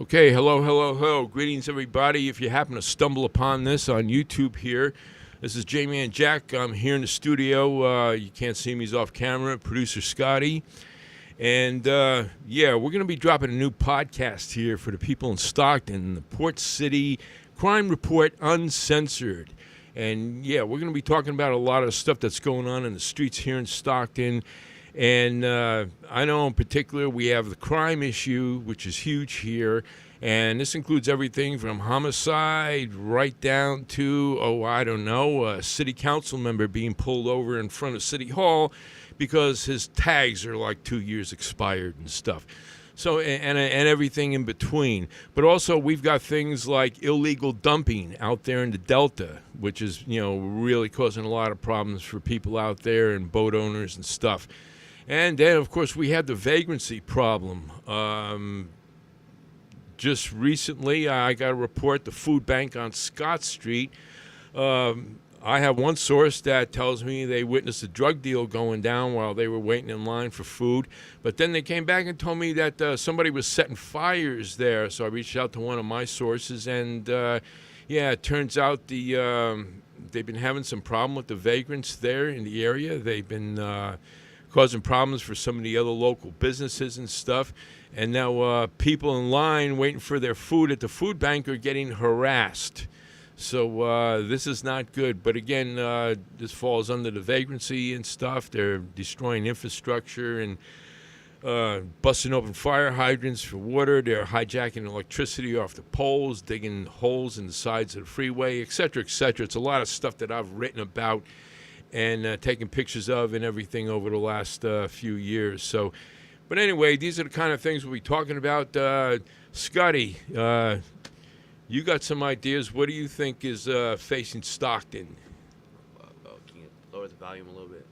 Okay, hello, hello, hello. Greetings, everybody. If you happen to stumble upon this on YouTube here, this is J-Man Jack. I'm here in the studio. You can't see me, he's off camera. Producer Scotty. And, we're going to be dropping a new podcast here for the people in Stockton, the Port City Crime Report Uncensored. And, we're going to be talking about a lot of stuff that's going on in the streets here in Stockton. And I know in particular we have the crime issue, which is huge here. And this includes everything from homicide right down to, a city council member being pulled over in front of City Hall because his tags are like 2 years expired and stuff. So, and everything in between. But also we've got things like illegal dumping out there in the Delta, which is, really causing a lot of problems for people out there and boat owners and stuff. And then, of course, we had the vagrancy problem. Just recently, I got a report, the food bank on Scott Street. I have one source that tells me they witnessed a drug deal going down while they were waiting in line for food. But then they came back and told me that somebody was setting fires there. So I reached out to one of my sources, and, it turns out they've been having some problem with the vagrants there in the area. They've been causing problems for some of the other local businesses and stuff. And now people in line waiting for their food at the food bank are getting harassed. So this is not good. But again, this falls under the vagrancy and stuff. They're destroying infrastructure and busting open fire hydrants for water. They're hijacking electricity off the poles, digging holes in the sides of the freeway, et cetera, et cetera. It's a lot of stuff that I've written about and taking pictures of and everything over the last few years. So, but anyway, these are the kind of things we'll be talking about. Scotty, you got some ideas. What do you think is facing Stockton? Can you lower the volume a little bit?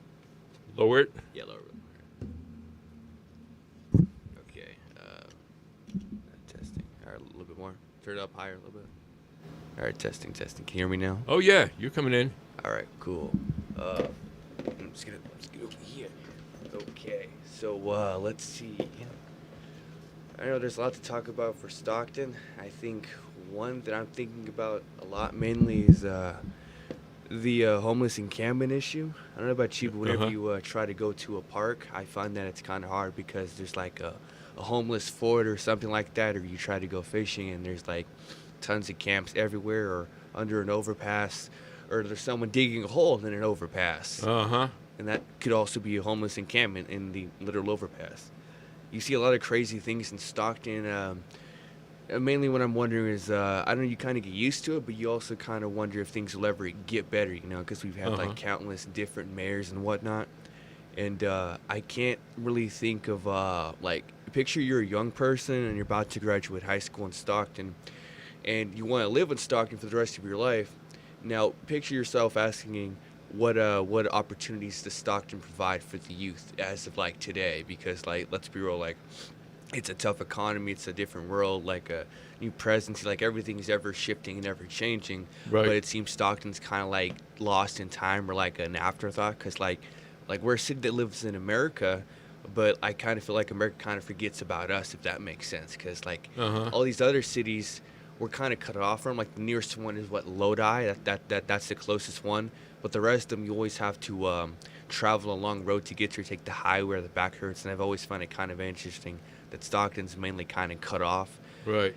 Lower it? Yeah, lower it. Okay. Testing. All right, a little bit more. Turn it up higher a little bit. All right, testing. Can you hear me now? Oh, yeah, you're coming in. All right, cool. Let's get over here. Okay, so let's see. I know there's a lot to talk about for Stockton. I think one that I'm thinking about a lot mainly is the homeless encampment issue. I don't know about you, but whenever you try to go to a park, I find that it's kind of hard because there's like a homeless fort or something like that, or you try to go fishing and there's like tons of camps everywhere or under an overpass. Or there's someone digging a hole in an overpass. And that could also be a homeless encampment in the literal overpass. You see a lot of crazy things in Stockton. Mainly what I'm wondering is, I don't know, you kind of get used to it, but you also kind of wonder if things will ever get better, because we've had like countless different mayors and whatnot. And I can't really think of, picture you're a young person and you're about to graduate high school in Stockton, and you want to live in Stockton for the rest of your life. Now, picture yourself asking what opportunities does Stockton provide for the youth as of like today? Because let's be real, it's a tough economy, it's a different world, a new presidency, everything's ever shifting and ever changing. Right. But it seems Stockton's kind of lost in time or an afterthought, because we're a city that lives in America, but I kind of feel like America kind of forgets about us, if that makes sense, because all these other cities we're kind of cut off from. The nearest one is Lodi. That's the closest one. But the rest of them, you always have to travel a long road to get to, or take the highway or the back roads. And I've always found it kind of interesting that Stockton's mainly kind of cut off. Right.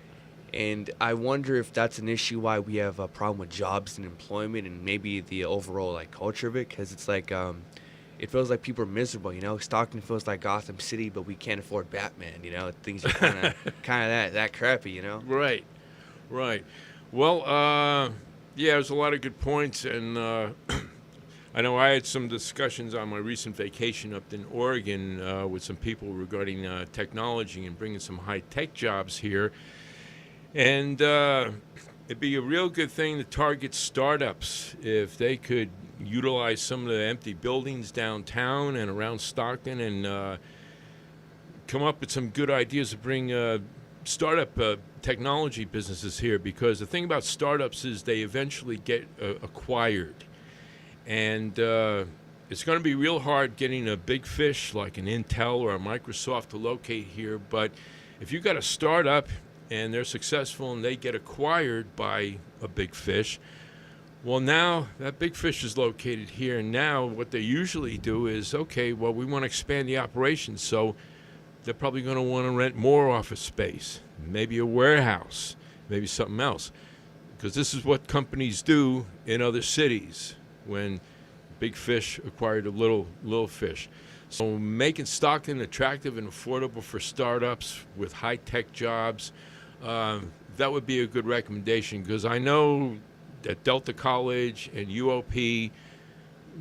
And I wonder if that's an issue why we have a problem with jobs and employment and maybe the overall culture of it, because it's it feels like people are miserable. Stockton feels like Gotham City, but we can't afford Batman. Things are kind of that crappy. Right. Right. Well, there's a lot of good points, and I know I had some discussions on my recent vacation up in Oregon with some people regarding technology and bringing some high-tech jobs here. And it'd be a real good thing to target startups if they could utilize some of the empty buildings downtown and around Stockton and come up with some good ideas to bring startup technology businesses here, because the thing about startups is they eventually get acquired, and it's going to be real hard getting a big fish like an Intel or a Microsoft to locate here. But if you got a startup and they're successful and they get acquired by a big fish. Well, now that big fish is located here, and now what they usually do is, okay, well, we want to expand the operation, so they're probably going to want to rent more office space, maybe a warehouse, maybe something else, because this is what companies do in other cities when big fish acquired a little fish. So making Stockton attractive and affordable for startups with high-tech jobs, that would be a good recommendation, because I know that Delta College and UOP,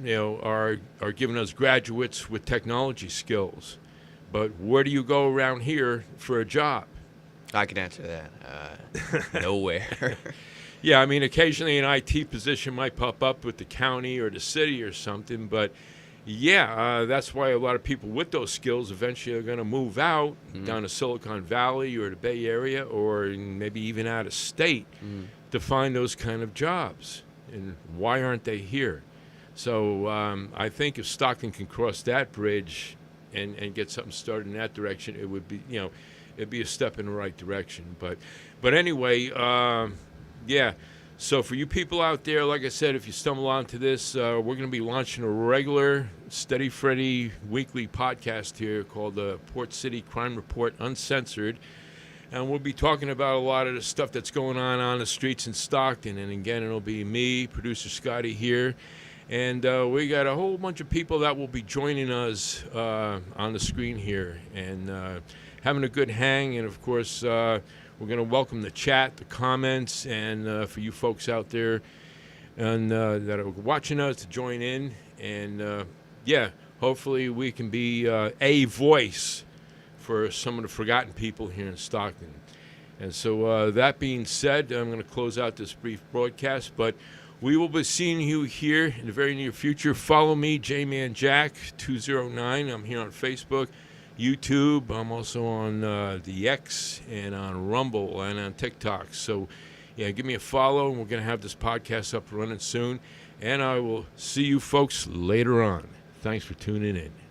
are giving us graduates with technology skills. But where do you go around here for a job? I can answer that. Nowhere. Yeah, I mean, occasionally an IT position might pop up with the county or the city or something, but yeah, that's why a lot of people with those skills eventually are going to move out down to Silicon Valley or the Bay Area, or maybe even out of state to find those kind of jobs. And why aren't they here? So I think if Stockton can cross that bridge and get something started in that direction, it would be, it'd be a step in the right direction. But anyway, yeah. So for you people out there, like I said, if you stumble onto this, we're going to be launching a regular, Steady Freddy weekly podcast here called the Port City Crime Report Uncensored. And we'll be talking about a lot of the stuff that's going on the streets in Stockton. And again, it'll be me, producer Scotty here. And we got a whole bunch of people that will be joining us on the screen here and having a good hang. And, of course, we're going to welcome the chat, the comments, and for you folks out there and that are watching us to join in. And, yeah, hopefully we can be a voice for some of the forgotten people here in Stockton. And so that being said, I'm going to close out this brief broadcast, but we will be seeing you here in the very near future. Follow me, J-Man Jack 209. I'm here on Facebook, YouTube. I'm also on the X and on Rumble and on TikTok. So, yeah, give me a follow, and we're going to have this podcast up and running soon. And I will see you folks later on. Thanks for tuning in.